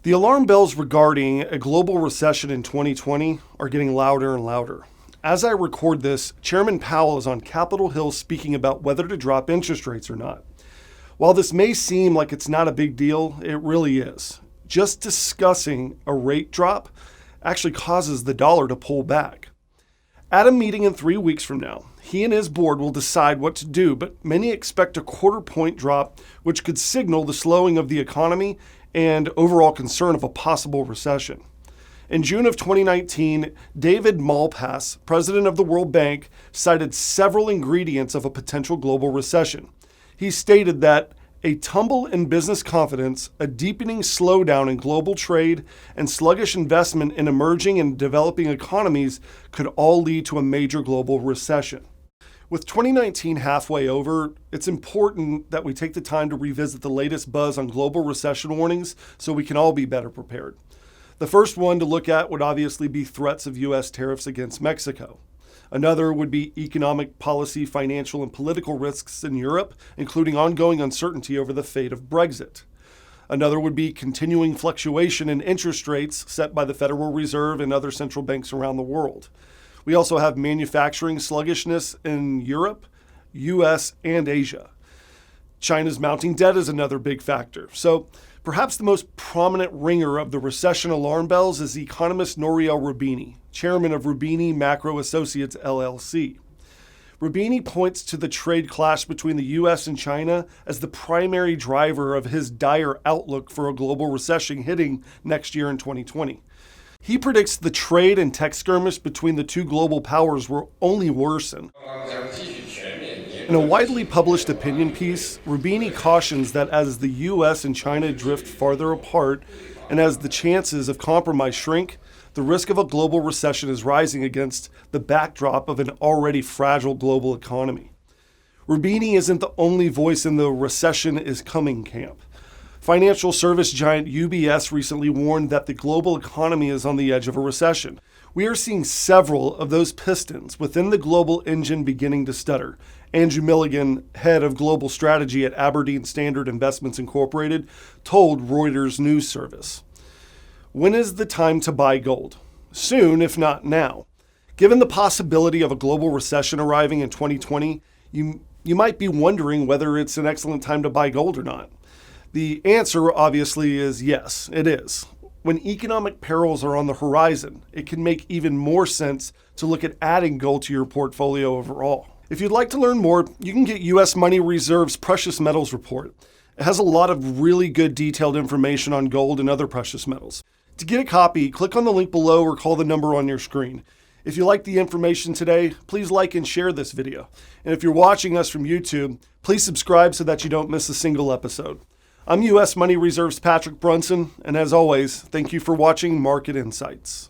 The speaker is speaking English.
The alarm bells regarding a global recession in 2020 are getting louder and louder. As I record this, Chairman Powell is on Capitol Hill speaking about whether to drop interest rates or not. While this may seem like it's not a big deal, it really is. Just discussing a rate drop actually causes the dollar to pull back. At a meeting in 3 weeks from now, he and his board will decide what to do, but many expect a quarter-point drop, which could signal the slowing of the economy and overall concern of a possible recession. In June of 2019, David Malpass, president of the World Bank, cited several ingredients of a potential global recession. He stated that a tumble in business confidence, a deepening slowdown in global trade, and sluggish investment in emerging and developing economies could all lead to a major global recession. With 2019 halfway over, it's important that we take the time to revisit the latest buzz on global recession warnings so we can all be better prepared. The first one to look at would obviously be threats of U.S. tariffs against Mexico. Another would be economic policy, financial, and political risks in Europe, including ongoing uncertainty over the fate of Brexit. Another would be continuing fluctuation in interest rates set by the Federal Reserve and other central banks around the world. We also have manufacturing sluggishness in Europe, US, and Asia. China's mounting debt is another big factor. So perhaps the most prominent ringer of the recession alarm bells is economist Nouriel Roubini, chairman of Roubini Macro Associates LLC. Roubini points to the trade clash between the US and China as the primary driver of his dire outlook for a global recession hitting next year in 2020. He predicts the trade and tech skirmish between the two global powers will only worsen. In a widely published opinion piece, Roubini cautions that as the US and China drift farther apart and as the chances of compromise shrink, the risk of a global recession is rising against the backdrop of an already fragile global economy. Roubini isn't the only voice in the recession is coming camp. Financial service giant UBS recently warned that the global economy is on the edge of a recession. We are seeing several of those pistons within the global engine beginning to stutter. Andrew Milligan, head of global strategy at Aberdeen Standard Investments Incorporated, told Reuters news service. When is the time to buy gold? Soon, if not now. Given the possibility of a global recession arriving in 2020, you might be wondering whether it's an excellent time to buy gold or not. The answer, obviously, is yes, it is. When economic perils are on the horizon, it can make even more sense to look at adding gold to your portfolio overall. If you'd like to learn more, you can get U.S. Money Reserve's Precious Metals Report. It has a lot of really good detailed information on gold and other precious metals. To get a copy, click on the link below or call the number on your screen. If you like the information today, please like and share this video. And if you're watching us from YouTube, please subscribe so that you don't miss a single episode. I'm U.S. Money Reserve's Patrick Brunson, and as always, thank you for watching Market Insights.